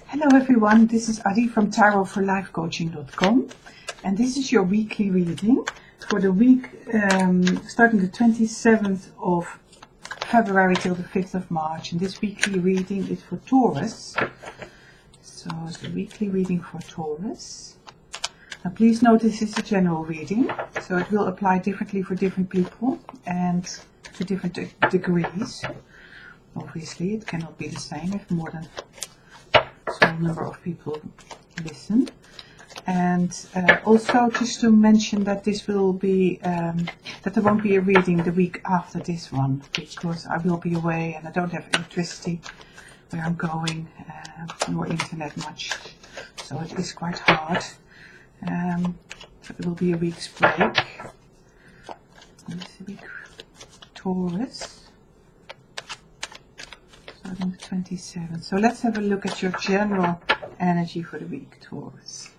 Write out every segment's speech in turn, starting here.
Hello everyone, this is Adi from tarotforlifecoaching.com, and this is your weekly reading for the week starting the 27th of February till the 5th of March. And this weekly reading is for Taurus. So it's the weekly reading for Taurus. Now please note this is a general reading, so it will apply differently for different people and to different degrees. Obviously it cannot be the same if more than small number of people listen. And also just to mention that this will be that there won't be a reading the week after this one, because I will be away and I don't have electricity where I'm going, nor internet much, so it is quite hard. So it will be a week's break. This week Taurus, starting the 27th. So let's have a look at your general energy for the week, Taurus.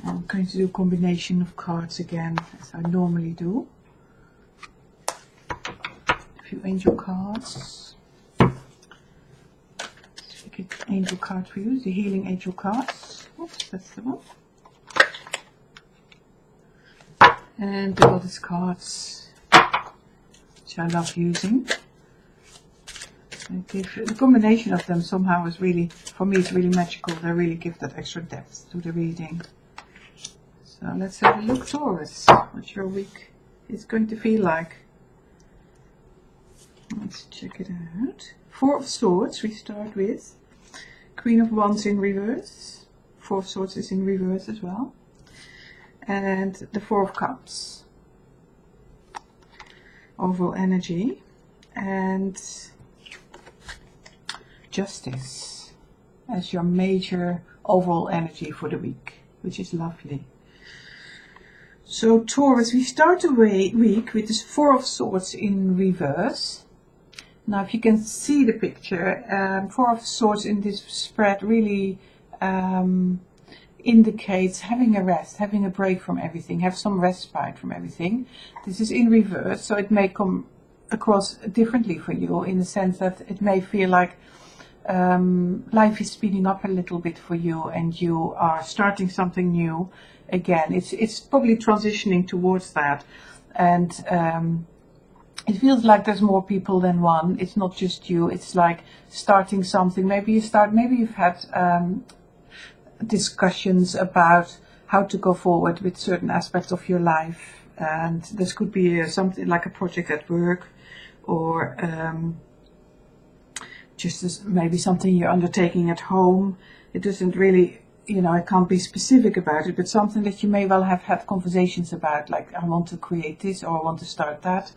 I'm going to do a combination of cards again, as I normally do. A few angel cards. Pick an angel card for you, the healing angel cards. Oops, that's the one. And the goddess cards, which I love using. The combination of them somehow is really, for me, it's really magical. They really give that extra depth to the reading. So let's have a look, Taurus, what your week is going to feel like. Let's check it out. Four of Swords we start with. Queen of Wands in reverse. Four of Swords is in reverse as well. And the Four of Cups. Overall energy. And Justice as your major overall energy for the week, which is lovely. So Taurus, we start the week with this Four of Swords in reverse. Now if you can see the picture, Four of Swords in this spread really indicates having a rest, having a break from everything, have some respite from everything. This is in reverse, so it may come across differently for you, in the sense that it may feel like life is speeding up a little bit for you and you are starting something new again. It's probably transitioning towards that, and it feels like there's more people than one. It's not just you. It's like starting something. Maybe you've had discussions about how to go forward with certain aspects of your life, and this could be something like a project at work, or just as maybe something you're undertaking at home. It doesn't really, I can't be specific about it, but something that you may well have had conversations about, like I want to create this, or I want to start that,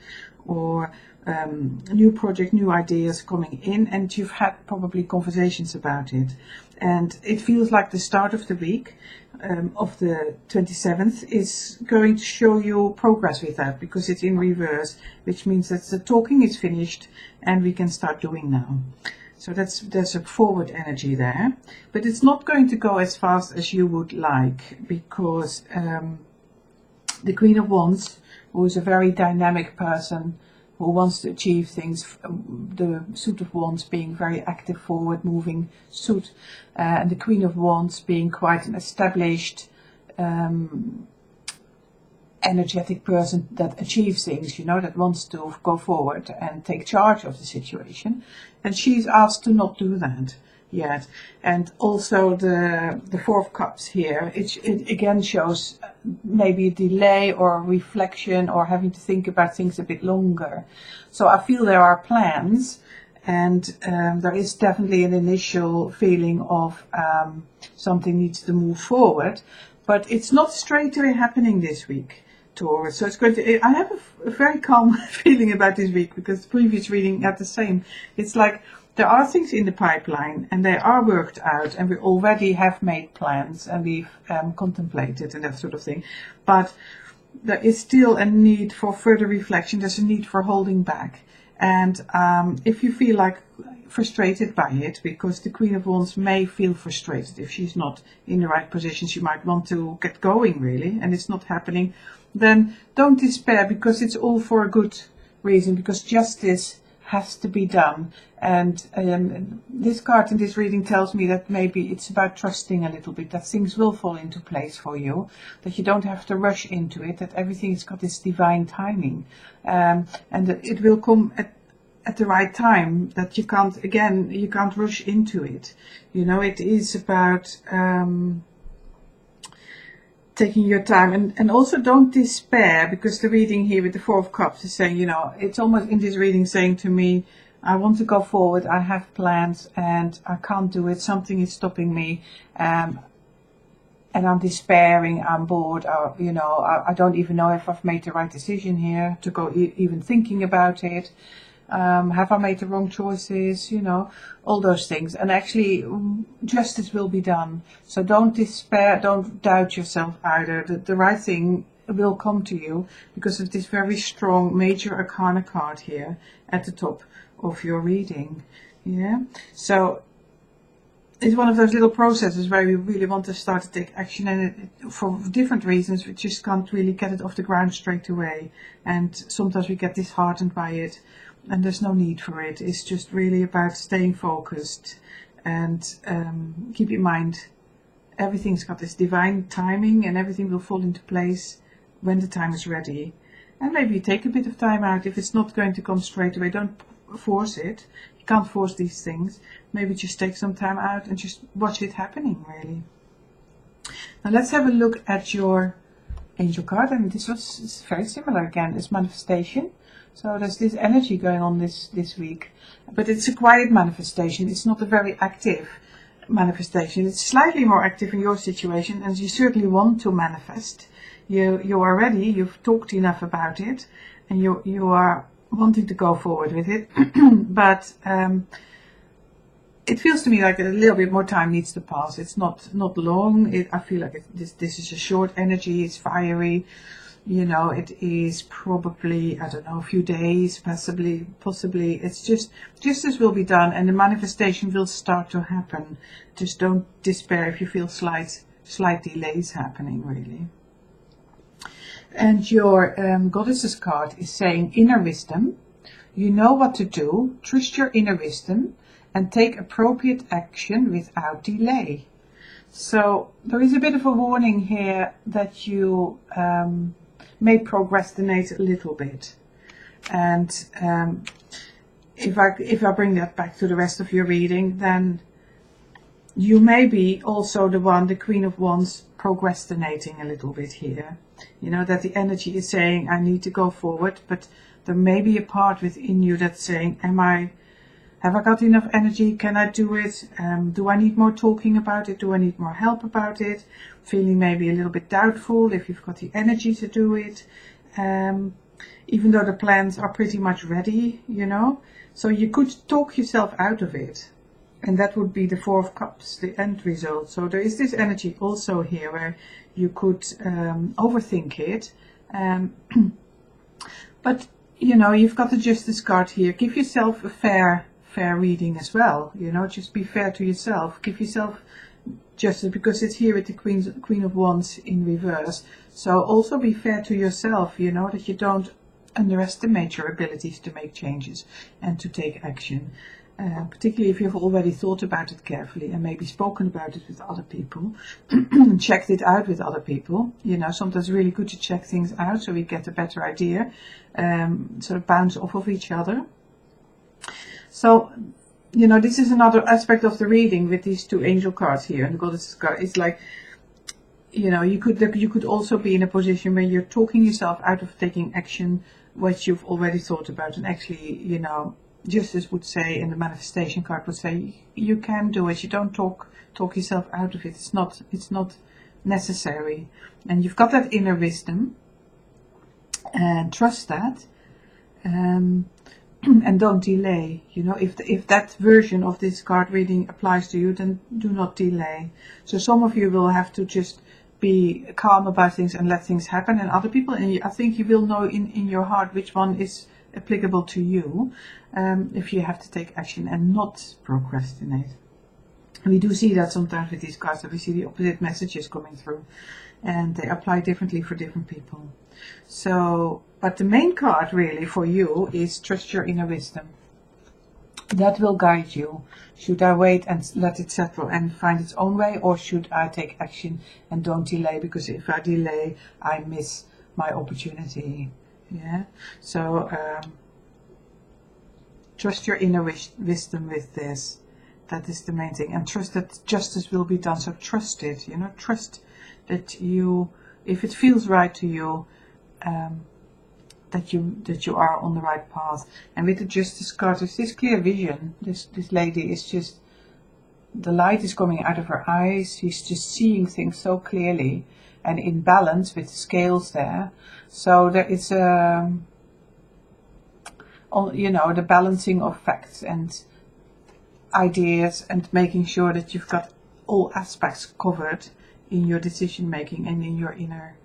or a new project, new ideas coming in, and you've had probably conversations about it. And it feels like the start of the week of the 27th is going to show you progress with that, because it's in reverse, which means that the talking is finished and we can start doing now. So there's a forward energy there, but it's not going to go as fast as you would like, because the Queen of Wands, who is a very dynamic person who wants to achieve things, the Suit of Wands being very active, forward moving suit, and the Queen of Wands being quite an established energetic person that achieves things, that wants to go forward and take charge of the situation. And she's asked to not do that yet. And also the Four of Cups here, it again shows maybe a delay or a reflection, or having to think about things a bit longer. So I feel there are plans, and there is definitely an initial feeling of something needs to move forward, but it's not straight away happening this week, Taurus. So it's going to, I have a very calm feeling about this week, because the previous reading had the same. It's like there are things in the pipeline and they are worked out, and we already have made plans and we've contemplated and that sort of thing. But there is still a need for further reflection. There's a need for holding back. And if you feel like frustrated by it, because the Queen of Wands may feel frustrated if she's not in the right position, she might want to get going really, and it's not happening, then don't despair, because it's all for a good reason, because justice has to be done. And this card in this reading tells me that maybe it's about trusting a little bit, that things will fall into place for you, that you don't have to rush into it, that everything's got this divine timing, and that it will come at the right time, that you can't rush into it. You know, it is about taking your time, and also don't despair, because the reading here with the Four of Cups is saying, you know, it's almost in this reading saying to me, I want to go forward, I have plans and I can't do it, something is stopping me, and I'm despairing, I'm bored, or, you know, I don't even know if I've made the right decision here to go even thinking about it. Have I made the wrong choices? You know, all those things. And actually, justice will be done. So don't despair, don't doubt yourself either. The right thing will come to you because of this very strong Major Arcana card here at the top of your reading. Yeah. So it's one of those little processes where we really want to start to take action, and for different reasons we just can't really get it off the ground straight away. And sometimes we get disheartened by it. And there's no need for it. It's just really about staying focused and keep in mind everything's got this divine timing and everything will fall into place when the time is ready. And maybe take a bit of time out. If it's not going to come straight away, don't force it. You can't force these things. Maybe just take some time out and just watch it happening, really. Now let's have a look at your angel card. And this was very similar again. It's manifestation. So there's this energy going on this week, but it's a quiet manifestation. It's not a very active manifestation. It's slightly more active in your situation, and you certainly want to manifest. You are ready. You've talked enough about it, and you are wanting to go forward with it. But it feels to me like a little bit more time needs to pass. It's not long. I feel like this is a short energy. It's fiery. You know, it is probably, I don't know, a few days, possibly. It's just justice will be done and the manifestation will start to happen. Just don't despair if you feel slight delays happening, really. And your Goddess's card is saying inner wisdom. You know what to do. Trust your inner wisdom and take appropriate action without delay. So there is a bit of a warning here that you may procrastinate a little bit, and if I bring that back to the rest of your reading, then you may be also the Queen of Wands, procrastinating a little bit here. You know, that the energy is saying I need to go forward, but there may be a part within you that's saying, have I got enough energy? Can I do it? Do I need more talking about it? Do I need more help about it? Feeling maybe a little bit doubtful if you've got the energy to do it. Even though the plans are pretty much ready, you know. So you could talk yourself out of it. And that would be the Four of Cups, the end result. So there is this energy also here where you could overthink it. But, you know, you've got the Justice card here. Give yourself a fair reading as well, you know, just be fair to yourself, give yourself justice, because it's here with the Queen of Wands in reverse. So also be fair to yourself, you know, that you don't underestimate your abilities to make changes and to take action, particularly if you've already thought about it carefully and maybe spoken about it with other people, checked it out with other people. You know, sometimes it's really good to check things out so we get a better idea, sort of bounce off of each other. So, you know, this is another aspect of the reading with these two angel cards here and the Goddess card. It's like, you know, you could also be in a position where you're talking yourself out of taking action which you've already thought about. And actually, you know, Justice would say, and the manifestation card would say, you can do it. You don't talk yourself out of it. It's not necessary. And you've got that inner wisdom, and trust that. And don't delay. You know, if that version of this card reading applies to you, then do not delay. So some of you will have to just be calm about things and let things happen, and other people, and I think you will know in your heart which one is applicable to you, if you have to take action and not procrastinate. We do see that sometimes with these cards, that we see the opposite messages coming through, and they apply differently for different people. So, but the main card really for you is trust your inner wisdom. That will guide you. Should I wait and let it settle and find its own way, or should I take action and don't delay? Because if I delay, I miss my opportunity. Yeah. So trust your inner wisdom with this. That is the main thing, and trust that justice will be done. So trust it. You know, trust that you, if it feels right to you, that you are on the right path. And with the Justice card, there's this clear vision. This lady is just, the light is coming out of her eyes. She's just seeing things so clearly and in balance with the scales there. So there is the balancing of facts and ideas, and making sure that you've got all aspects covered in your decision making and in your inner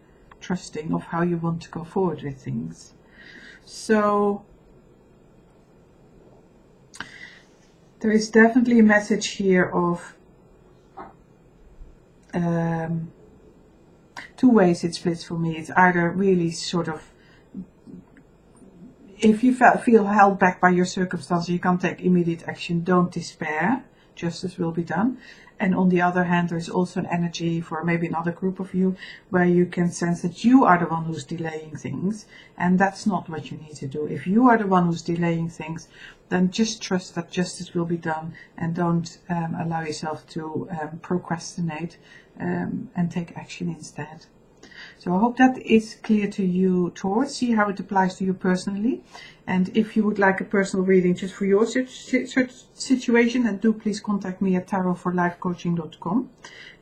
trusting of how you want to go forward with things. So there is definitely a message here of two ways it splits for me. It's either really sort of, if you feel held back by your circumstances, you can't take immediate action, don't despair, justice will be done. And on the other hand, there's also an energy for maybe another group of you where you can sense that you are the one who's delaying things, and that's not what you need to do. If you are the one who's delaying things, then just trust that justice will be done, and don't allow yourself to procrastinate, and take action instead. So I hope that is clear to you, Taurus. See how it applies to you personally. And if you would like a personal reading just for your situation, then do please contact me at tarotforlifecoaching.com.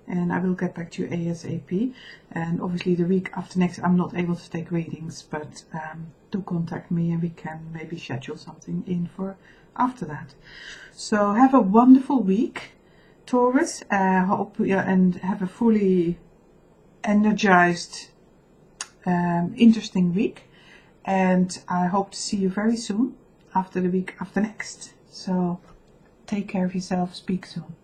And I will get back to you ASAP. And obviously the week after next I'm not able to take readings, but do contact me and we can maybe schedule something in for after that. So have a wonderful week, Taurus. And have a fully energized, interesting week, and I hope to see you very soon after the week after next. So take care of yourself, speak soon.